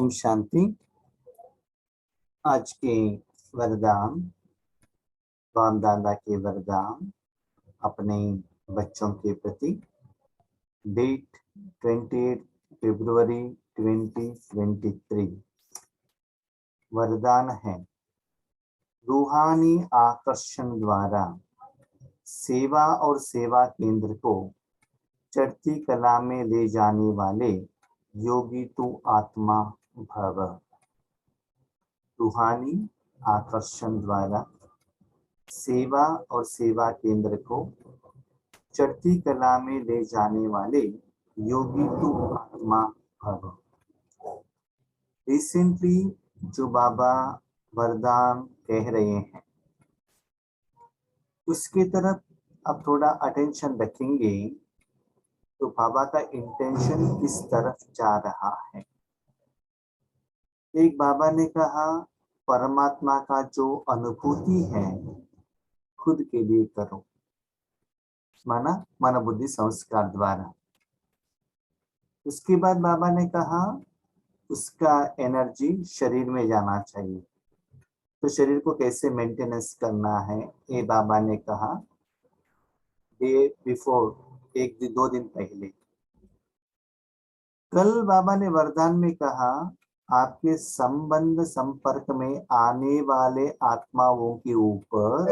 ओम शांति। आज के वरदान, बाप दादा के वरदान अपने बच्चों के प्रति। डेट 28 फरवरी 2023। वरदान है, रूहानी आकर्षण द्वारा सेवा और सेवा केंद्र को चढ़ती कला में ले जाने वाले योगी तू आत्मा भव। रूहानी आकर्षण द्वारा सेवा और सेवा केंद्र को चढ़ती कला में ले जाने वाले योगी तू आत्मा भव। रिसेंटली जो बाबा वरदान कह रहे हैं उसके तरफ अब थोड़ा अटेंशन रखेंगे तो बाबा का इंटेंशन किस तरफ जा रहा है। एक बाबा ने कहा, परमात्मा का जो अनुभूति है खुद के लिए करो, माना मन बुद्धि संस्कार द्वारा। उसके बाद बाबा ने कहा उसका एनर्जी शरीर में जाना चाहिए, तो शरीर को कैसे मेंटेनेंस करना है ये बाबा ने कहा डे बिफोर, एक दिन 2 दिन पहले। कल बाबा ने वरदान में कहा, आपके संबंध संपर्क में आने वाले आत्माओं के ऊपर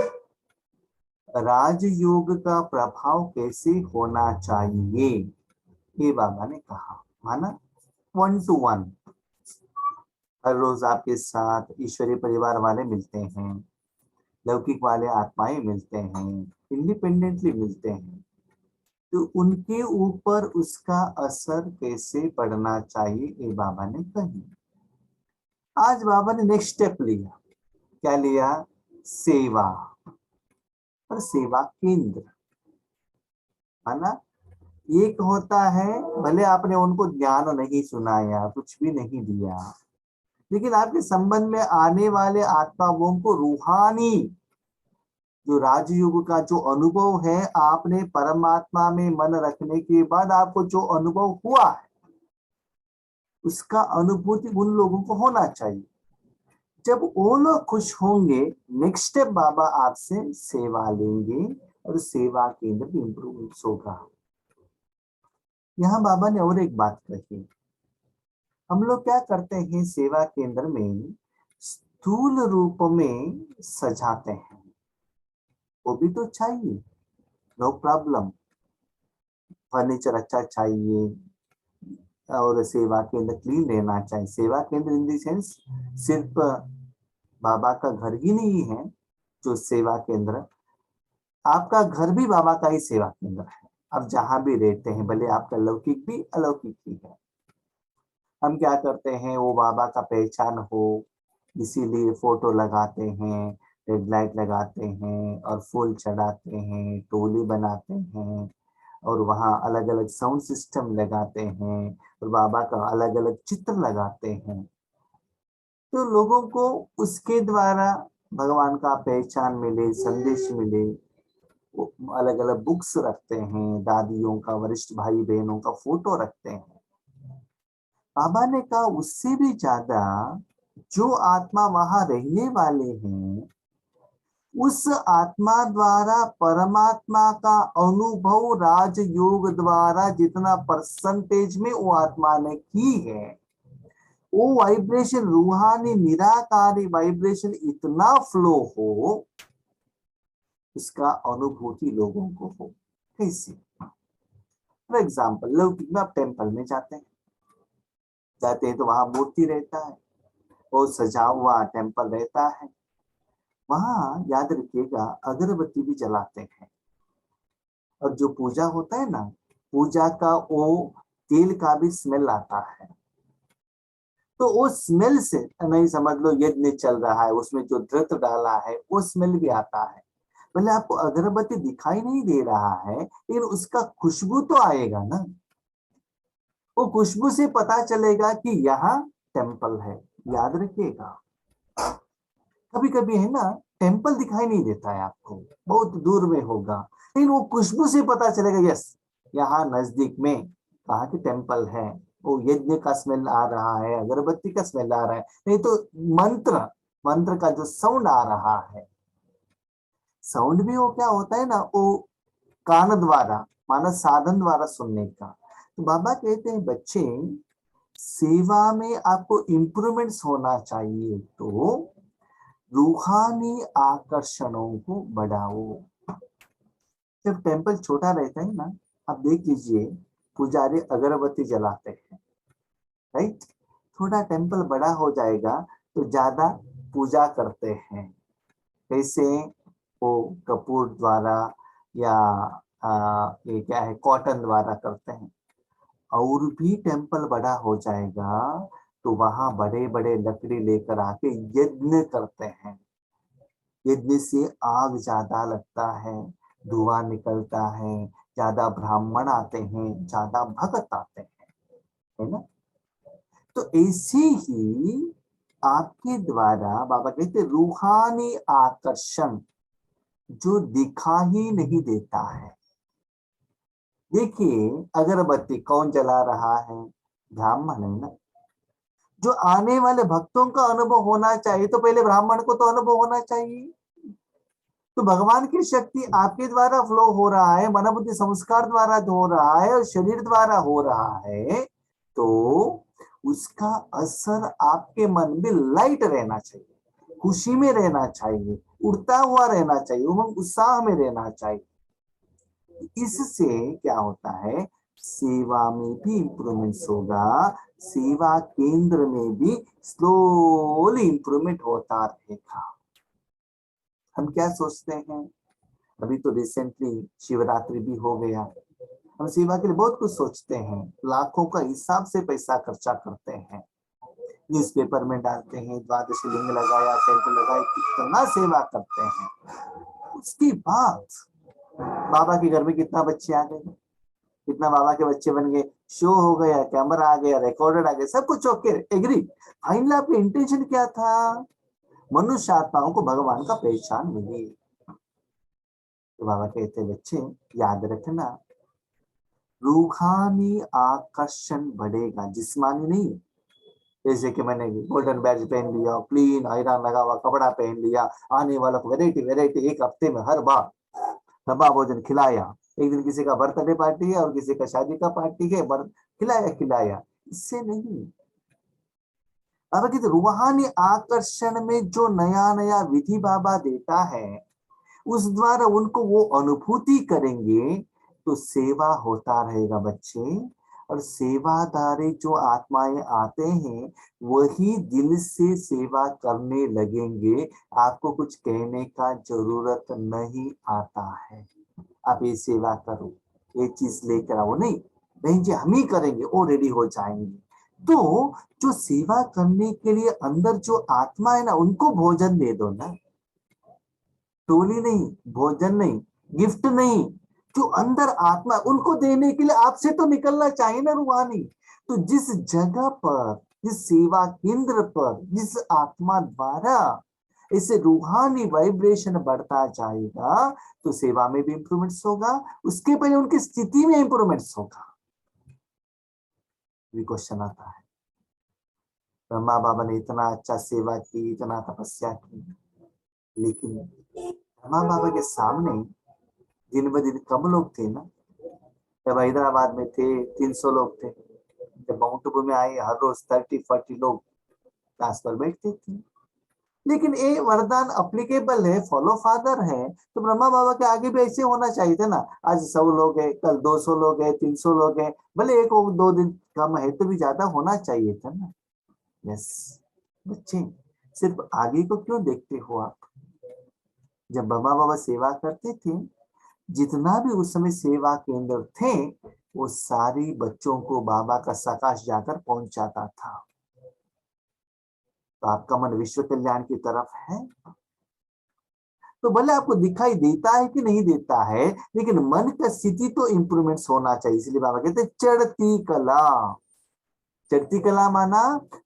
राजयोग का प्रभाव कैसे होना चाहिए ये बाबा ने कहा। माना 1 to 1 हर रोज आपके साथ ईश्वरीय परिवार वाले मिलते हैं, लौकिक वाले आत्माएं मिलते हैं, इंडिपेंडेंटली मिलते हैं, तो उनके ऊपर उसका असर कैसे पड़ना चाहिए ये बाबा ने कही। आज बाबा ने नेक्स्ट स्टेप लिया। क्या लिया? सेवा और सेवा केंद्र। है ना? एक होता है, भले आपने उनको ज्ञान नहीं सुनाया, कुछ भी नहीं दिया, लेकिन आपके संबंध में आने वाले आत्माओं को रूहानी जो राजयोग का जो अनुभव है, आपने परमात्मा में मन रखने के बाद आपको जो अनुभव हुआ है उसका अनुभूति उन लोगों को होना चाहिए। जब वो लोग खुश होंगे, नेक्स्ट स्टेप बाबा आपसे सेवा लेंगे और सेवा केंद्र भी इंप्रूव होगा। यहाँ बाबा ने और एक बात कही, हम लोग क्या करते हैं सेवा केंद्र में स्थूल रूप में सजाते हैं, वो भी तो चाहिए, नो प्रॉब्लम। फर्नीचर अच्छा चाहिए और सेवा केंद्र क्लीन रहना चाहिए। सेवा केंद्र इन दी सेंस सिर्फ बाबा का घर ही नहीं है जो सेवा केंद्र, आपका घर भी बाबा का ही सेवा केंद्र है। आप जहां भी रहते हैं, भले आपका लौकिक भी अलौकिक भी है, हम क्या करते हैं वो बाबा का पहचान हो इसीलिए फोटो लगाते हैं, रेड लाइट लगाते हैं और फूल चढ़ाते हैं, टोली बनाते हैं और वहाँ अलग अलग साउंड सिस्टम लगाते हैं और बाबा का अलग अलग चित्र लगाते हैं, तो लोगों को उसके द्वारा भगवान का पहचान मिले, संदेश मिले। अलग अलग बुक्स रखते हैं, दादियों का, वरिष्ठ भाई बहनों का फोटो रखते हैं। बाबा ने कहा उससे भी ज्यादा जो आत्मा वहां रहने वाले हैं, उस आत्मा द्वारा परमात्मा का अनुभव राजयोग द्वारा जितना परसेंटेज में वो आत्मा ने की है, वो वाइब्रेशन, रूहानी निराकारी वाइब्रेशन इतना फ्लो हो, उसका अनुभूति लोगों को हो। कैसे? फॉर एग्जाम्पल, लौकिक में आप टेम्पल में जाते हैं तो वहां मूर्ति रहता है, वो सजा हुआ टेम्पल रहता है, वहां याद रखिएगा अगरबत्ती भी जलाते हैं। और जो पूजा होता है ना, पूजा का वो तेल का भी स्मेल आता है, तो वो स्मेल से नहीं, समझ लो यज्ञ चल रहा है, उसमें जो धृत डाला है वो स्मेल भी आता है। भले आपको अगरबत्ती दिखाई नहीं दे रहा है, लेकिन उसका खुशबू तो आएगा ना, वो खुशबू से पता चलेगा कि यहाँ टेम्पल है। याद रखिएगा, कभी कभी है ना टेम्पल दिखाई नहीं देता है आपको, बहुत दूर में होगा, लेकिन वो खुशबू से पता चलेगा, यस यहाँ नजदीक में कहा कि टेम्पल है, वो यज्ञ का स्मेल आ रहा है, अगरबत्ती का स्मेल आ रहा है, नहीं तो मंत्र मंत्र का जो साउंड आ रहा है, साउंड भी वो क्या होता है ना, वो कान द्वारा, मानव साधन द्वारा सुनने का। तो बाबा कहते हैं बच्चे, सेवा में आपको इंप्रूवमेंट्स होना चाहिए तो रूहानी आकर्षणों को बढ़ाओ। जब टेम्पल छोटा रहता है ना, आप देख लीजिए पुजारी अगरबत्ती जलाते हैं, राइट। थोड़ा टेम्पल बड़ा हो जाएगा तो ज्यादा पूजा करते हैं, कैसे, वो कपूर द्वारा या ये क्या है, कॉटन द्वारा करते हैं। और भी टेम्पल बड़ा हो जाएगा तो वहां बड़े बड़े लकड़ी लेकर आके यज्ञ करते हैं। यज्ञ से आग ज्यादा लगता है, धुआं निकलता है, ज्यादा ब्राह्मण आते हैं, ज्यादा भक्त आते हैं, है ना। तो ऐसे ही आपके द्वारा बाबा कहते रूहानी आकर्षण जो दिखा ही नहीं देता है। देखिए अगरबत्ती कौन जला रहा है, ब्राह्मण है ना। जो आने वाले भक्तों का अनुभव होना चाहिए तो पहले ब्राह्मण को तो अनुभव होना चाहिए। तो भगवान की शक्ति आपके द्वारा फ्लो हो रहा है, मन बुद्धि संस्कार द्वारा हो रहा है और शरीर द्वारा हो रहा है, तो उसका असर आपके मन में लाइट रहना चाहिए, खुशी में रहना चाहिए, उड़ता हुआ रहना चाहिए, उमंग उत्साह में रहना चाहिए। इससे क्या होता है, सेवा में भी इंप्रूवमेंट होगा, सेवा केंद्र में भी स्लोली इंप्रूवमेंट होता रहेगा। हम क्या सोचते हैं, अभी तो रिसेंटली शिवरात्रि भी हो गया, हम सेवा के लिए बहुत कुछ सोचते हैं, लाखों का हिसाब से पैसा खर्चा करते हैं, न्यूज़पेपर में डालते हैं, द्वादशी लिंग लगाया, टेंट लगाया, कितना सेवा करते हैं। उसके बाद बाबा के घर में कितना बच्चे आ गए, कितना बाबा के बच्चे बन गए, शो हो गया, कैमरा आ गया, रिकॉर्डेड आ गया, सब कुछ ओके, एग्री। फाइनली आपका इंटेंशन क्या था, मनुष्य आत्माओं को भगवान का पहचान मिले। तो बाबा कहते बच्चे याद रखना, रूहानी आकर्षण बढ़ेगा, जिस्मानी नहीं। जैसे कि मैंने गोल्डन बैज पहन लिया, क्लीन आयरन लगा हुआ कपड़ा पहन लिया, आने वालों को वेराइटी वेराइटी एक हफ्ते में हर बार डब्बा भोजन खिलाया, एक दिन किसी का बर्थडे पार्टी है और किसी का शादी का पार्टी है, खिलाया खिलाया, इससे नहीं। बाबा की रूहानी आकर्षण में जो नया नया विधि बाबा देता है, उस द्वारा उनको वो अनुभूति करेंगे तो सेवा होता रहेगा बच्चे। और सेवादारी जो आत्माएं आते हैं वही दिल से सेवा करने लगेंगे, आपको कुछ कहने का जरूरत नहीं आता है, आप ये सेवा करो, ये चीज लेकर आओ, नहीं बहन जी हम ही करेंगे, वो रेडी हो जाएंगे। तो जो सेवा करने के लिए अंदर जो आत्मा है ना, उनको भोजन दे दो ना, टोली नहीं, भोजन नहीं, गिफ्ट नहीं, जो अंदर आत्मा, उनको देने के लिए आपसे तो निकलना चाहिए ना रूहानी। तो जिस जगह पर, जिस सेवा केंद्र पर, जिस आत्मा द्वारा इसे रूहानी वाइब्रेशन बढ़ता जाएगा तो सेवा में भी इंप्रूवमेंट्स होगा, उसके पहले उनकी स्थिति में इंप्रूवमेंट्स होगा। ये क्वेश्चन आता है, ब्रह्मा बाबा ने इतना अच्छा सेवा की, इतना तपस्या की, लेकिन ब्रह्मा बाबा के सामने दिन ब दिन कम लोग थे ना। जब हैदराबाद में थे 300 लोग थे, जब माउंट आबू में आए हर रोज 30-40 लोग क्लास पर बैठते थे। लेकिन ये वरदान अप्लीकेबल है, फॉलो फादर है, तो ब्रह्मा बाबा के आगे भी ऐसे होना चाहिए था ना। आज 100 लोग है, कल 200 लोग है, 300 लोग है, भले एक 2 दिन कम है तो भी ज्यादा होना चाहिए था ना। यस बच्चे, सिर्फ आगे को क्यों देखते हो आप। जब ब्रह्मा बाबा सेवा करते थे, जितना भी उस समय सेवा केंद्र थे, वो सारी बच्चों को बाबा का प्रकाश जाकर पहुंचाता था। तो आपका मन विश्व कल्याण की तरफ है, तो भले आपको दिखाई देता है कि नहीं देता है, लेकिन मन का स्थिति तो इंप्रूवमेंट्स होना चाहिए। इसलिए बाबा कहते हैं चढ़ती कला। चढ़ती कला माना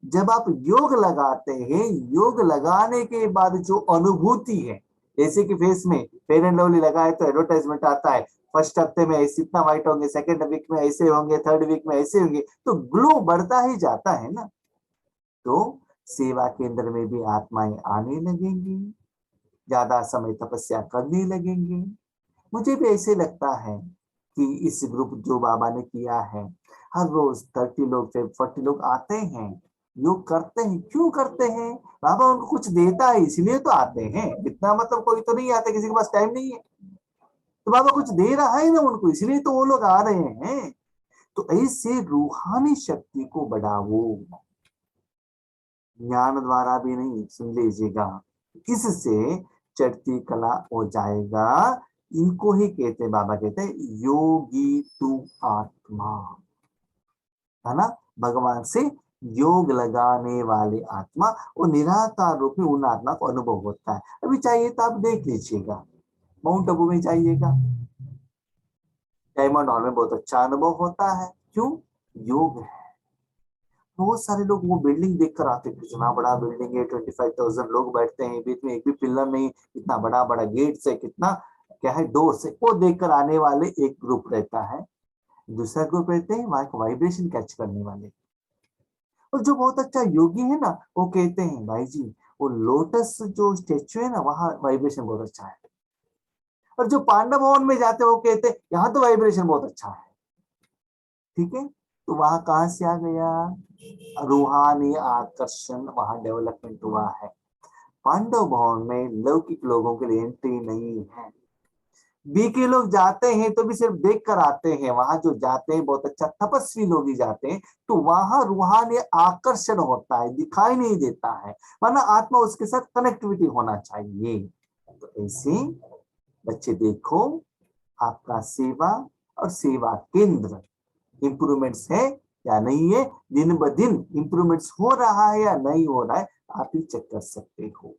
जब आप योग लगाते हैं, योग लगाने के बाद जो अनुभूति है, जैसे कि फेस में फेयर एंड लवली लगाए तो एडवर्टाइजमेंट आता है, फर्स्ट हफ्ते में ऐसे इतना व्हाइट होंगे, सेकेंड वीक में ऐसे होंगे, थर्ड वीक में ऐसे होंगे, तो ग्लो बढ़ता ही जाता है ना। तो सेवा केंद्र में भी आत्माएं आने लगेंगी, ज्यादा समय तपस्या करने लगेंगे। मुझे भी ऐसे लगता है कि इस ग्रुप जो बाबा ने किया है, हर रोज 30 लोग से 40 लोग आते हैं, योग करते हैं। क्यों करते हैं? बाबा उनको कुछ देता है इसलिए तो आते हैं। इतना मतलब कोई तो नहीं आता किसी के पास टाइम नहीं है, तो बाबा कुछ दे रहा है ना उनको, इसलिए तो वो लोग आ रहे हैं। तो ऐसे रूहानी शक्ति को बढ़ावो, ज्ञान द्वारा भी नहीं, सुन लीजिएगा, इससे चढ़ती कला हो जाएगा। इनको ही कहते हैं, बाबा कहते हैं योगी तू आत्मा, है ना। भगवान से योग लगाने वाले आत्मा, वो निराकार रूप में उन आत्मा को अनुभव होता है। अभी चाहिए तो आप देख लीजिएगा, माउंट आबू में जाइएगा, डायमंड हॉल में बहुत अच्छा अनुभव होता है। क्यों? योग है। बहुत सारे लोग वो बिल्डिंग देख कर आते हैं, कितना बड़ा बिल्डिंग है, 25,000 लोग बैठते हैं, बीच में एक भी पिलर नहीं, इतना बड़ा बड़ा गेट से, कितना क्या है डोर से, वो देखकर आने वाले एक ग्रुप रहता है। दूसरा ग्रुप रहते हैं वहां वाइब्रेशन कैच करने वाले। और जो बहुत अच्छा योगी है ना, वो कहते हैं भाई जी वो लोटस जो स्टेच्यू है ना, वहां वाइब्रेशन बहुत अच्छा है। और जो पांडव भवन में जाते हैं वो कहते हैं यहाँ तो वाइब्रेशन बहुत अच्छा है। ठीक है, तो वहां कहां से आ गया? रूहानी आकर्षण वहां डेवलपमेंट हुआ है। पांडव भवन में लौकिक लोगों के लिए एंट्री नहीं है। बी के लोग जाते हैं तो भी सिर्फ देख कर आते हैं। वहां जो जाते हैं बहुत अच्छा तपस्वी लोग ही जाते हैं, तो वहां रूहानी आकर्षण होता है, दिखाई नहीं देता है, वरना आत्मा उसके साथ कनेक्टिविटी होना चाहिए। तो ऐसे बच्चे देखो, आपका सेवा और सेवा केंद्र इंप्रूवमेंट्स है या नहीं है, दिन ब दिन इंप्रूवमेंट्स हो रहा है या नहीं हो रहा है, आप ही चेक कर सकते हो।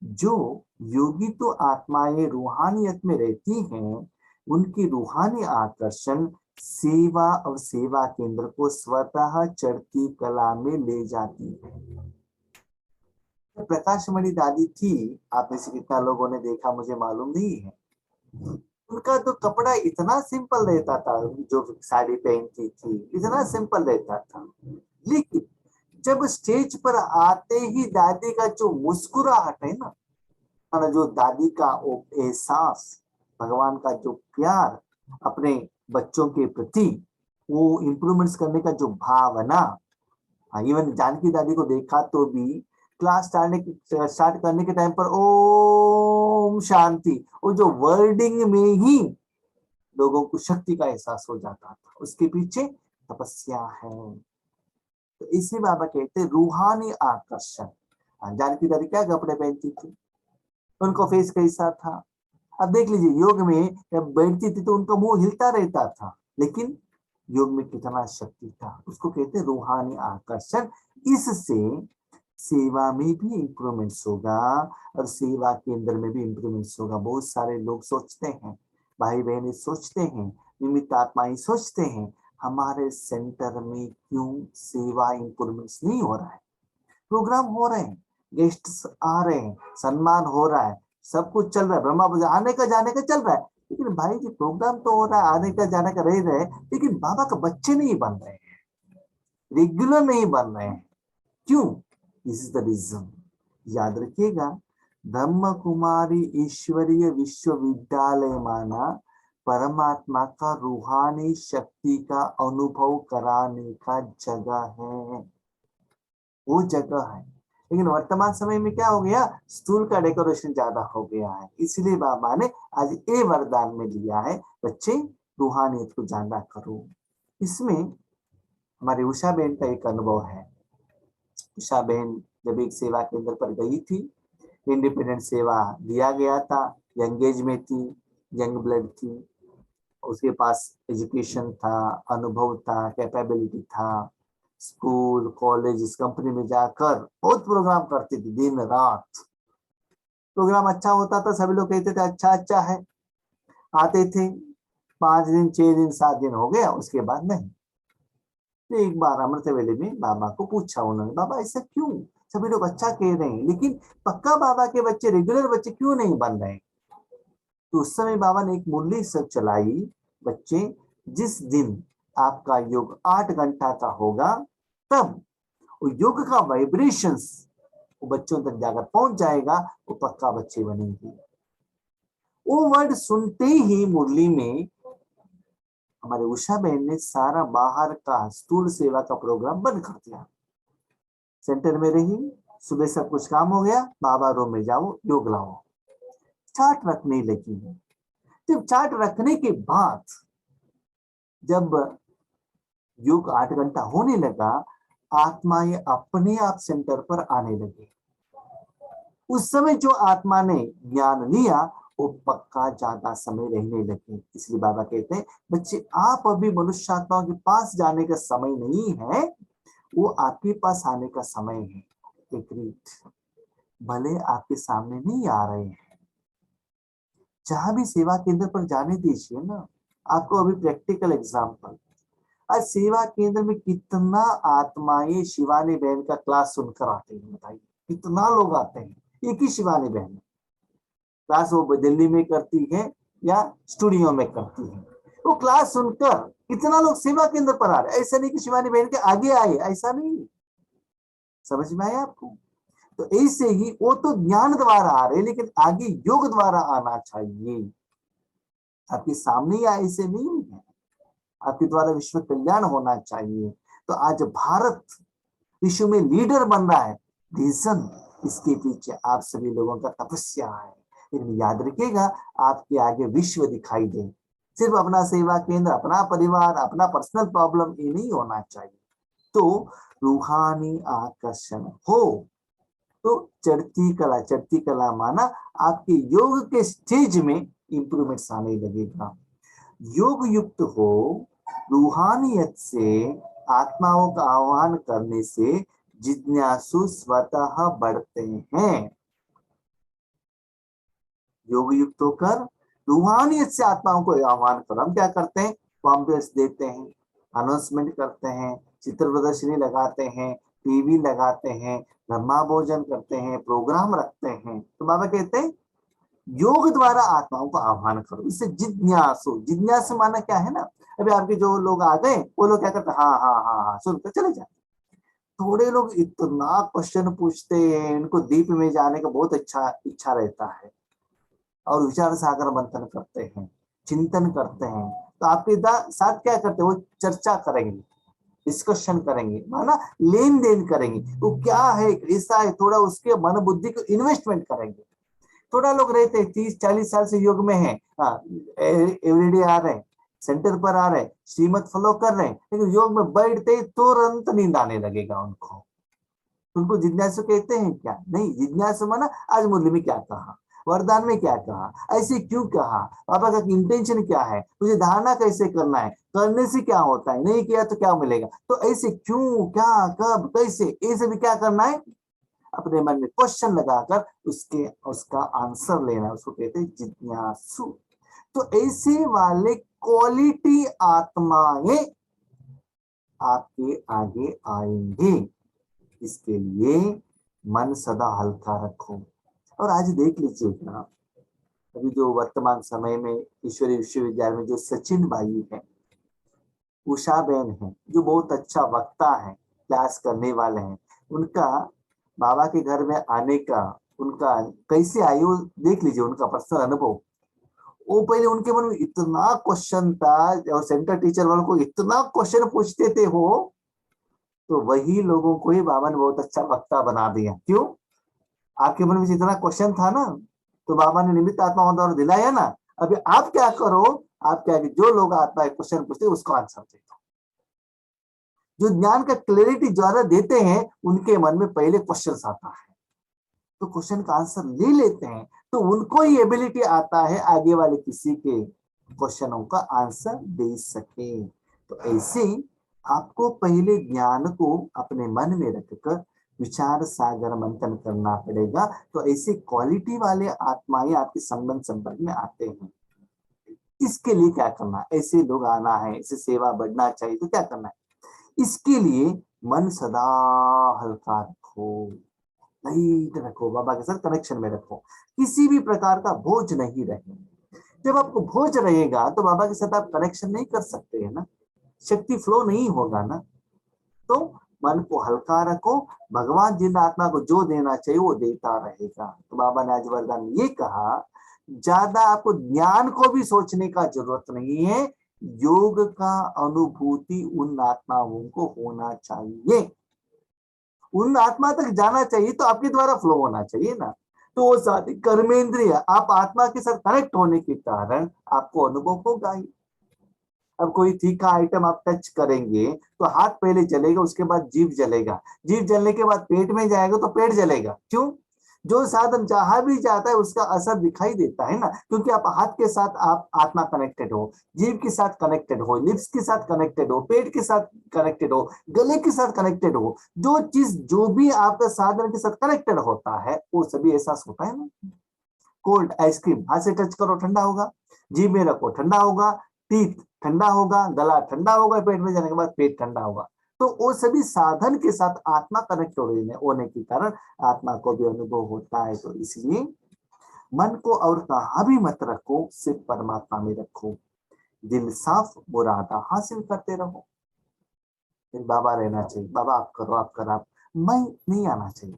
जो योगी तो आत्माएं रूहानियत में रहती हैं, उनकी रूहानी आकर्षण सेवा और सेवा केंद्र को स्वतः चढ़ती कला में ले जाती है। प्रकाशमणि दादी थी, आप में से कितना लोगों ने देखा मुझे मालूम नहीं है। उनका तो कपड़ा इतना सिंपल रहता था, जो साड़ी पहनती थी इतना सिंपल रहता था, लेकिन जब स्टेज पर आते ही दादी का जो मुस्कुराहट है ना, जो दादी का वो एहसास, भगवान का जो प्यार अपने बच्चों के प्रति, वो इम्प्रूवमेंट्स करने का जो भावना। इवन जानकी दादी को देखा तो भी क्लास स्टार्ट करने के टाइम पर ओम शांति, वो जो वर्डिंग में ही लोगों को शक्ति का एहसास हो जाता था, उसके पीछे तपस्या है। तो इसी बाबा कहते रूहानी आकर्षण। जानकी दादी क्या कपड़े पहनती थी, उनको फेस कैसा था? अब देख लीजिए, योग में जब बैठती थी तो उनका मुंह हिलता रहता था, लेकिन योग में कितना शक्ति था, उसको कहते रूहानी आकर्षण। इससे सेवा में भी इंप्रूवमेंट्स होगा और सेवा केंद्र में भी इंप्रूवमेंट्स होगा। बहुत सारे लोग सोचते हैं, भाई बहन सोचते हैं, निमित्त आत्माएं सोचते हैं, हमारे सेंटर में क्यों सेवा इंप्रूवमेंट्स नहीं हो रहा है? प्रोग्राम हो रहे हैं, गेस्ट्स आ रहे हैं, सम्मान हो रहा है, सब कुछ चल रहा है, ब्रह्मा पूजा आने का जाने का चल रहा है, लेकिन भाई जी प्रोग्राम तो हो रहा है, आने का जाने का रह रहे, लेकिन बाबा का बच्चे नहीं बन रहे हैं, रेगुलर नहीं बन रहे हैं। क्यों? This is the reason. याद रखिएगा, ब्रह्म कुमारी ईश्वरीय विश्वविद्यालय माना परमात्मा का रूहानी शक्ति का अनुभव कराने का जगह है, वो जगह है। लेकिन वर्तमान समय में क्या हो गया, स्कूल का डेकोरेशन ज्यादा हो गया है, इसलिए बाबा ने आज ये वरदान में दिया है, बच्चे रूहानियत को ज्यादा करो। इसमें हमारी उषा बहन का एक अनुभव है। उषा बहन जब एक सेवा केंद्र पर गई थी, इंडिपेंडेंट सेवा दिया गया था, यंग एज में थी, यंग ब्लड थी, उसके पास एजुकेशन था, अनुभव था, कैपेबिलिटी था, स्कूल कॉलेज इस कंपनी में जाकर बहुत प्रोग्राम करती थी, दिन रात प्रोग्राम अच्छा होता था, सभी लोग कहते थे अच्छा अच्छा है, आते थे, 5 दिन 6 दिन 7 दिन हो गया, उसके बाद नहीं। तो एक बार अमृत वेले में बाबा को पूछा उन्होंने, बाबा ऐसा क्यों, सभी लोग अच्छा कह रहे हैं, लेकिन पक्का बाबा के बच्चे रेगुलर बच्चे क्यों नहीं बन रहे? तो उस समय बाबा ने एक मुरली सब चलाई, बच्चे जिस दिन आपका योग 8 घंटा का होगा तब वो योग का वाइब्रेशंस वो बच्चों तक जाकर पहुंच जाएगा, वो पक्का बच्चे बनेंगे। वो वर्ड सुनते ही मुरली में हमारे उषा बहन ने सारा बाहर का स्थूल सेवा का प्रोग्राम बंद कर दिया। सेंटर में रही, सुबह सब कुछ काम हो गया, बाबा रूम में जाओ योग लाओ, चार्ट रखने लगी। जब चार्ट रखने के बाद जब योग 8 घंटा होने लगा, आत्माएं अपने आप सेंटर पर आने लगी। उस समय जो आत्मा ने ज्ञान लिया वो पक्का ज्यादा समय रहने लगे। इसलिए बाबा कहते हैं बच्चे आप अभी मनुष्य आत्माओं के पास जाने का समय नहीं है, वो आपके पास आने का समय है। एग्रीड, भले आपके सामने नहीं आ रहे हैं, जहां भी सेवा केंद्र पर जाने दीजिए ना। आपको अभी प्रैक्टिकल एग्जांपल, आज सेवा केंद्र में कितना आत्माएं शिवानी बहन का क्लास सुनकर आते हैं, बताइए कितना लोग आते हैं। एक ही शिवानी बहन क्लास वो दिल्ली में करती है या स्टूडियो में करती है, वो क्लास सुनकर इतना लोग सेवा केंद्र पर आ रहे हैं। ऐसा नहीं कि शिवानी बहन के आगे आए, ऐसा नहीं, समझ में आया आपको? तो ऐसे ही वो तो ज्ञान द्वारा आ रहे, लेकिन आगे योग द्वारा आना चाहिए। आपके सामने ही ऐसे नहीं है, आपके द्वारा विश्व कल्याण होना चाहिए। तो आज भारत विश्व में लीडर बन रहा है, रीजन इसके पीछे आप सभी लोगों का तपस्या है। लेकिन याद रखिएगा आपके आगे विश्व दिखाई दे, सिर्फ अपना सेवा केंद्र, अपना परिवार, अपना पर्सनल प्रॉब्लम ये नहीं होना चाहिए। तो रूहानी आकर्षण हो तो चढ़ती कला माना आपके योग के स्टेज में इंप्रूवमेंट्स आने लगेगा। योग युक्त हो, रूहानियत से आत्माओं का आह्वान करने से जिज्ञासु स्वतः बढ़ते हैं। योग युक्त होकर रूहानियत से आत्माओं को आह्वान करो। हम क्या करते हैं, पॉम्पलेट्स देते हैं, अनाउंसमेंट करते हैं, चित्र प्रदर्शनी लगाते हैं, टीवी लगाते हैं, ब्रह्मा भोजन करते हैं, प्रोग्राम रखते हैं। तो बाबा कहते हैं योग द्वारा आत्माओं को आह्वान करो। इससे जिज्ञासु, जिज्ञासु माना क्या है ना, अभी आपके जो लोग आ गए वो लोग क्या करते हैं, हाँ हाँ हाँ हाँ सुनकर चले जाते। थोड़े लोग इतना क्वेश्चन पूछते हैं, इनको दीप में जाने का बहुत इच्छा रहता है और विचार सागर मंथन करते हैं, चिंतन करते हैं। तो आपके साथ क्या करते हैं, वो चर्चा करेंगे, डिस्कशन करेंगे, माना लेन देन करेंगे। वो क्या है, ऐसा है, थोड़ा उसके मन बुद्धि को इन्वेस्टमेंट करेंगे। थोड़ा लोग रहते हैं 30-40 साल से योग में है, एवरीडे आ रहे हैं, सेंटर पर आ रहे हैं, श्रीमत फॉलो कर रहे हैं, लेकिन योग में बैठते ही तुरंत नींद आने लगेगा उनको जिज्ञासु कहते हैं क्या? नहीं, जिज्ञासु माना आज मुरली में क्या कहा, वरदान में क्या कहा, ऐसे क्यों कहा, पापा का इंटेंशन क्या है, मुझे धारणा कैसे करना है, करने से क्या होता है, नहीं किया तो क्या मिलेगा, तो ऐसे क्यों, क्या, कब, कैसे, ये सब क्या करना है, अपने मन में क्वेश्चन लगाकर उसका आंसर लेना, उसको कहते हैं जिज्ञासु। तो ऐसे वाले क्वालिटी आत्माएं आपके आगे आएंगे। इसके लिए मन सदा हल्का रखो। और आज देख लीजिएगा, अभी जो वर्तमान समय में ईश्वरीय विश्वविद्यालय में जो सचिन भाई है, उषा बहन है, जो बहुत अच्छा वक्ता है, क्लास करने वाले हैं, उनका बाबा के घर में आने का उनका कैसे आई वो देख लीजिए, उनका पर्सनल अनुभव। वो पहले उनके मन में इतना क्वेश्चन था और सेंटर टीचर वालों को इतना क्वेश्चन पूछते थे वो, तो वही लोगों को ही बाबा ने बहुत अच्छा वक्ता बना दिया। क्यों? आपके मन में जितना क्वेश्चन था ना, तो बाबा ने निमित्त आत्मा द्वारा दिलाया ना। अभी आप क्या करो, आप क्या, जो लोग आत्मा क्वेश्चन पूछते उसको आंसर दे दो। जो ज्ञान का क्लैरिटी ज्यादा देते हैं उनके मन में पहले क्वेश्चन आता है, तो क्वेश्चन का आंसर ले लेते हैं, तो उनको ही एबिलिटी आता है आगे वाले किसी के क्वेश्चनों का आंसर दे सके। तो ऐसे आपको पहले ज्ञान को अपने मन में रखकर विचार सागर मंथन करना पड़ेगा। तो ऐसे क्वालिटी वाले आत्माएं आपके संपर्क में आते हैं। इसके लिए क्या करना है, ऐसे लोग आना है, ऐसे सेवा बढ़ना चाहिए, तो क्या करना है, इसके लिए मन सदा हल्का रखो, लाइट रखो, बाबा के साथ कनेक्शन में रखो, किसी भी प्रकार का बोझ नहीं रहे। जब आपको भोज रहेगा तो बाबा के साथ आप कनेक्शन नहीं कर सकते है ना, शक्ति फ्लो नहीं होगा ना। तो मन को हल्का रखो, भगवान जिन आत्मा को जो देना चाहिए वो देता रहेगा। तो बाबा ने आज वरदान ये कहा, ज्यादा आपको ज्ञान को भी सोचने का जरूरत नहीं है, योग का अनुभूति उन आत्माओं को होना चाहिए, उन आत्मा तक जाना चाहिए, तो आपके द्वारा फ्लो होना चाहिए ना। तो वो साथ कर्मेंद्रिय आप आत्मा के साथ कनेक्ट होने के कारण आपको अनुभव होगा ही। अब कोई तीखा आइटम आप टच करेंगे तो हाथ पहले जलेगा, उसके बाद जीभ जलेगा, जीभ जलने के बाद पेट में जाएगा तो पेट जलेगा। क्यों? जो साधन जहां भी जाता है उसका असर दिखाई देता है ना, क्योंकि आप हाथ के साथ आप आत्मा कनेक्टेड हो, जीभ के साथ कनेक्टेड हो, लिप्स के साथ कनेक्टेड हो, पेट के साथ कनेक्टेड हो, गले के साथ कनेक्टेड हो, जो चीज जो भी आपका साधन के साथ कनेक्टेड होता है वो सभी एहसास होता है ना। कोल्ड आइसक्रीम हाथ से टच करो ठंडा होगा, जीभ में रखो ठंडा होगा, टीथ ठंडा होगा, गला ठंडा होगा, पेट में जाने के बाद पेट ठंडा होगा। तो वो सभी साधन के साथ आत्मा कनेक्ट होने के कारण आत्मा को भी अनुभव होता है। तो इसलिए मन को और कहा भी मत रखो, सिर्फ परमात्मा में रखो, दिल साफ, मुरादा हासिल करते रहो। फिर बाबा रहना चाहिए, बाबा आप करो, आप करो, आप मैं नहीं आना चाहिए।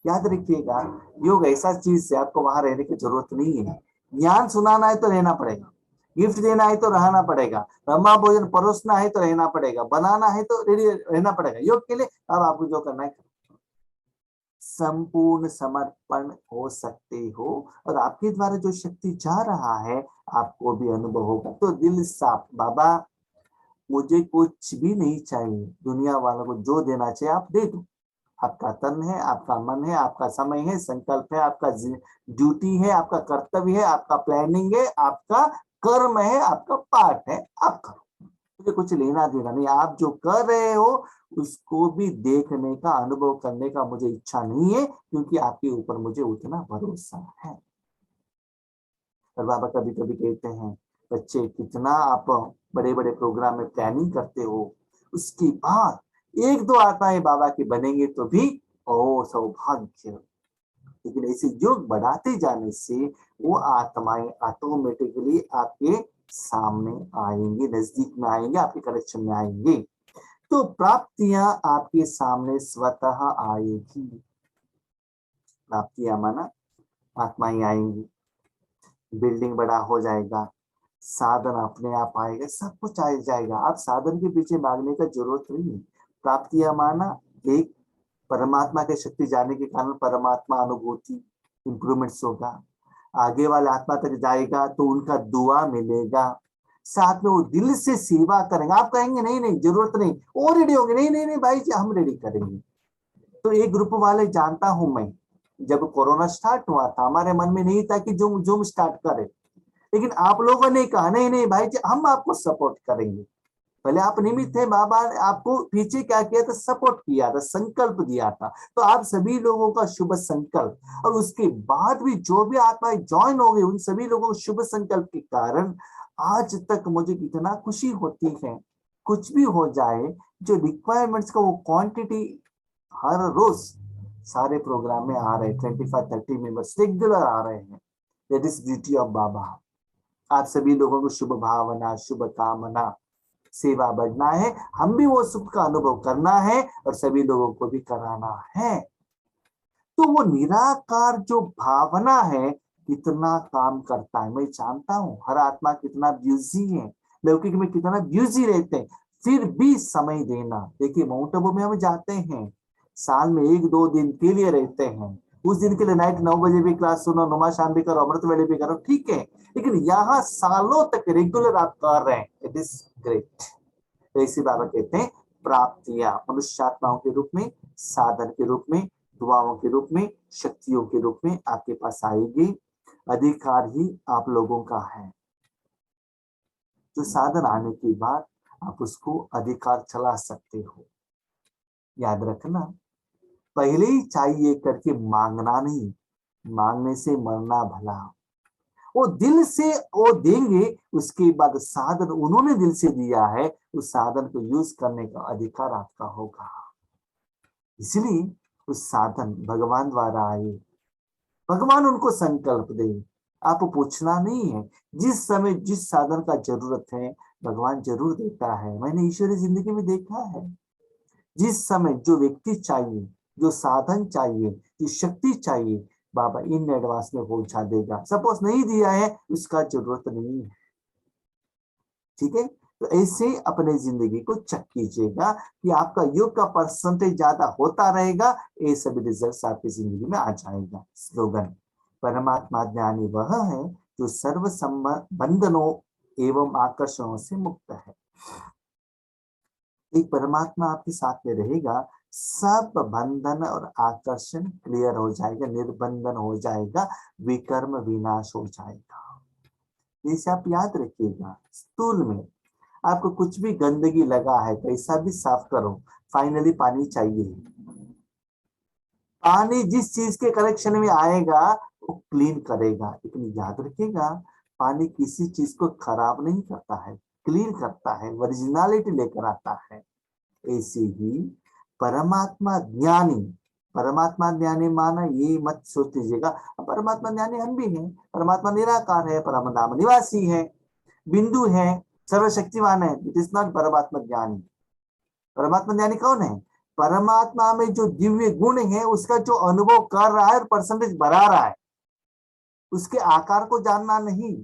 याद रखिएगा, योग ऐसा चीज है आपको वहां रहने की जरूरत नहीं है। ज्ञान सुनाना है तो रहना पड़ेगा, गिफ्ट देना है तो रहना पड़ेगा, ब्रह्मा भोजन परोसना है तो रहना पड़ेगा, बनाना है तो रेडी रहना पड़ेगा योग के लिए। अब आपको जो करना है, संपूर्ण समर्पण हो सकते हो, और आपके द्वारा जो शक्ति जा रहा है आपको भी अनुभव होगा। तो दिल साफ, बाबा मुझे कुछ भी नहीं चाहिए, दुनिया वालों को जो देना चाहिए आप दे दो। आपका तन है, आपका मन है, आपका समय है, संकल्प है, आपका ड्यूटी है, आपका कर्तव्य है, आपका प्लानिंग है, आपका कर्म है, आपका पाठ है, आप करो, मुझे कुछ लेना देना नहीं। आप जो कर रहे हो उसको भी देखने का, अनुभव करने का मुझे इच्छा नहीं है, क्योंकि आपके ऊपर मुझे उतना भरोसा है। और बाबा कभी कभी कहते हैं, बच्चे कितना आप बड़े बड़े प्रोग्राम में प्लानिंग करते हो, उसके बाद एक दो आत्माएं बाबा की बनेंगे तो भी ओ सौभाग्य। लेकिन ऐसे योग बढ़ाते जाने से वो आत्माएं ऑटोमेटिकली आपके सामने आएंगे, नजदीक में आएंगे, आपके कनेक्शन में आएंगे। तो प्राप्तियां आपके सामने स्वतः आएगी। प्राप्तियां माना आत्माएं आएंगी, बिल्डिंग बड़ा हो जाएगा, साधन अपने आप आएगा, सब कुछ आ जाएगा। आप साधन के पीछे भागने का जरूरत नहीं है। प्राप्तियां माना एक परमात्मा के शक्ति जाने के कारण परमात्मा अनुभूति इंप्रूवमेंट्स होगा, आगे वाले आत्मा तक जाएगा तो उनका दुआ मिलेगा, साथ में वो दिल से सेवा करेंगे। आप कहेंगे नहीं नहीं जरूरत नहीं, वो रेडी होंगे, नहीं नहीं नहीं भाई जी हम रेडी करेंगे। तो एक ग्रुप वाले जानता हूं मैं, जब कोरोना स्टार्ट हुआ था हमारे मन में नहीं था कि जूम जूम स्टार्ट करे, लेकिन आप लोगों ने कहा नहीं नहीं भाई जी हम आपको सपोर्ट करेंगे। पहले आप निमित्त थे, बाबा ने आपको पीछे क्या किया था, सपोर्ट किया था, संकल्प दिया था। तो आप सभी लोगों का शुभ संकल्प, और उसके बाद भी जो भी आत्माएं ज्वाइन हो गई उन सभी लोगों को शुभ संकल्प के कारण आज तक मुझे कितना खुशी होती है। कुछ भी हो जाए, जो रिक्वायरमेंट्स का वो क्वांटिटी हर रोज सारे प्रोग्राम में आ रहे हैं, 25-30 मेंबर्स रेगुलर आ रहे हैं। दैट इज ड्यूटी ऑफ बाबा। आप सभी लोगों को शुभ भावना, शुभ कामना, सेवा बढ़ना है, हम भी वो सुख का अनुभव करना है और सभी लोगों को भी कराना है। तो वो निराकार जो भावना है कितना काम करता है, मैं जानता हूं हर आत्मा कितना बिजी है, लौकिक में कितना बिजी रहते हैं, फिर भी समय देना। देखिए माउंट आबू में हम जाते हैं, साल में 1-2 दिन के लिए रहते हैं, उस दिन के लिए नाइट 9 बजे भी क्लास सुनो, नुमा शाम भी करो, अमृत वेले भी करो, ठीक है, लेकिन यहाँ सालों तक रेगुलर आप कर रहे हैं, इट इज ग्रेट। तो इसी बाबा कहते हैं प्राप्तियां मनुष्यात्माओं के रूप में, साधन के रूप में, दुआओं के रूप में, शक्तियों के रूप में आपके पास आएगी। अधिकार ही आप लोगों का है। जो साधन आने के बाद आप उसको अधिकार चला सकते हो। याद रखना, पहले ही चाहिए करके मांगना नहीं, मांगने से मरना भला। वो दिल से वो देंगे, उसके बाद साधन उन्होंने दिल से दिया है, उस साधन को यूज करने का अधिकार आपका होगा। इसलिए उस साधन भगवान द्वारा आए, भगवान उनको संकल्प दे, आपको पूछना नहीं है। जिस समय जिस साधन का जरूरत है भगवान जरूर देता है। मैंने ईश्वरीय जिंदगी में देखा है, जिस समय जो व्यक्ति चाहिए, जो साधन चाहिए, जो शक्ति चाहिए, बाबा इन एडवांस में पहुंचा देगा। सपोज नहीं दिया है, उसका जरूरत नहीं है। ठीक है, तो ऐसे अपने जिंदगी को चेक कीजिएगा कि आपका योग का परसेंटेज ज्यादा होता रहेगा, ये सभी रिजल्ट आपकी जिंदगी में आ जाएगा। स्लोगन, परमात्मा ज्ञानी वह है जो सर्व बंधनों एवं आकर्षणों से मुक्त है। एक परमात्मा आपके साथ में रहेगा, सब बंधन और आकर्षण क्लियर हो जाएगा, निर्बंधन हो जाएगा, विकर्म विनाश हो जाएगा। इसे आप याद रखिएगा। स्थूल में आपको कुछ भी गंदगी लगा है, कैसा भी साफ करो, फाइनली पानी चाहिए। पानी जिस चीज के कलेक्शन में आएगा वो क्लीन करेगा। लेकिन याद रखिएगा, पानी किसी चीज को खराब नहीं करता है, क्लीन करता है, ओरिजिनलिटी लेकर आता है। ऐसे ही परमात्मा ज्ञानी, परमात्मा ज्ञानी माना ये मत सोच लीजिएगा परमात्मा ज्ञानी हम भी हैं। परमात्मा निराकार है, परमधाम निवासी है, बिंदु है, सर्वशक्तिमान है। इट इज नॉट परमात्मा ज्ञानी। परमात्मा ज्ञानी कौन है? परमात्मा में जो दिव्य गुण है उसका जो अनुभव कर रहा है और परसेंटेज बढ़ा रहा है। उसके आकार को जानना नहीं,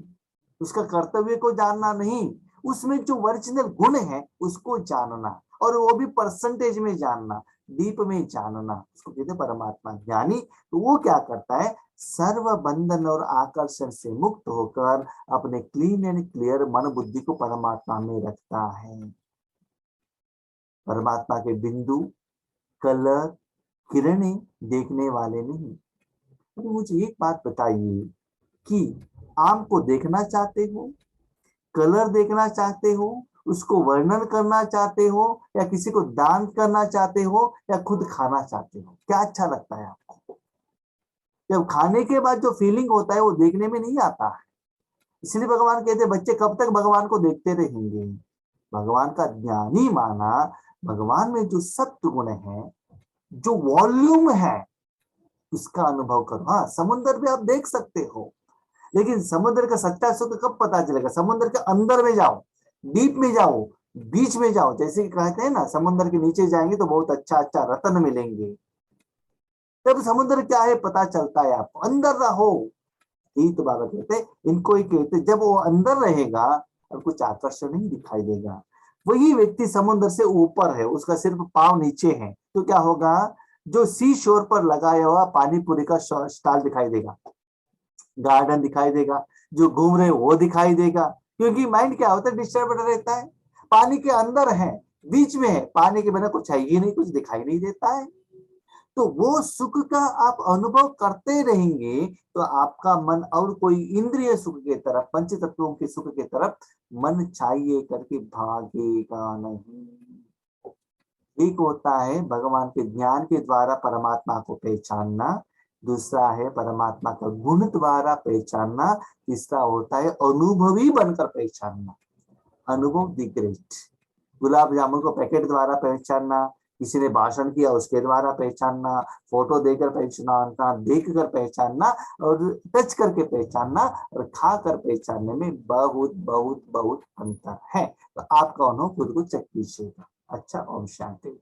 उसका कर्तव्य को जानना नहीं, उसमें जो ओरिजिनल गुण है उसको जानना, और वो भी परसेंटेज में जानना, डीप में जानना, उसको कहते हैं परमात्मा ज्ञानी। तो वो क्या करता है? सर्व बंधन और आकर्षण से मुक्त होकर अपने क्लीन एंड क्लियर मन बुद्धि को परमात्मा में रखता है। परमात्मा के बिंदु, कलर, किरणें देखने वाले नहीं। तो मुझे एक बात बताइए कि आम को देखना चाहते हो, कलर देखना चाहते हो, उसको वर्णन करना चाहते हो, या किसी को दान करना चाहते हो, या खुद खाना चाहते हो? क्या अच्छा लगता है आपको? जब खाने के बाद जो फीलिंग होता है वो देखने में नहीं आता है। इसलिए भगवान कहते हैं बच्चे कब तक भगवान को देखते रहेंगे? भगवान का ज्ञानी माना भगवान में जो सत्व गुण है, जो वॉल्यूम है, उसका अनुभव करो। हाँ, समुद्र भी आप देख सकते हो, लेकिन समुद्र का सच्चा सुख कब पता चलेगा? समुद्र के अंदर में जाओ, डीप में जाओ, बीच में जाओ। जैसे कि कहते हैं ना, समुद्र के नीचे जाएंगे तो बहुत अच्छा अच्छा रत्न मिलेंगे। तब समुद्र क्या है पता चलता है आपको। अंदर रहो, यही तो बाबा कहते हैं। इनको ही कहते, जब वो अंदर रहेगा और कुछ आकर्षण नहीं दिखाई देगा। वही व्यक्ति समुद्र से ऊपर है, उसका सिर्फ पांव नीचे है, तो क्या होगा? जो सी शोर पर लगाया हुआ पानी पूरी का स्टॉल दिखाई देगा, गार्डन दिखाई देगा, जो घूम रहे वो दिखाई देगा। क्योंकि माइंड क्या होता है? डिस्टर्ब रहता है। पानी के अंदर है, बीच में है, पानी के बिना कुछ है ही नहीं, कुछ दिखाई नहीं देता है। तो वो सुख का आप अनुभव करते रहेंगे तो आपका मन और कोई इंद्रिय सुख के तरफ, पंच तत्वों के सुख के तरफ मन चाहिए करके भागेगा नहीं। एक होता है भगवान के ज्ञान के द्वारा परमात्मा को पहचानना, दूसरा है परमात्मा का गुण द्वारा पहचानना, तीसरा होता है अनुभवी बनकर पहचानना। अनुभव द ग्रेट। गुलाब जामुन को पैकेट द्वारा पहचानना, किसी ने भाषण किया उसके द्वारा पहचानना, फोटो देकर पहचानना, देख कर पहचानना, और टच करके पहचानना, और खा कर पहचानने में बहुत बहुत बहुत अंतर है। तो आपका अनुभव खुद को चेक कीजिएगा। अच्छा, ओम शांति।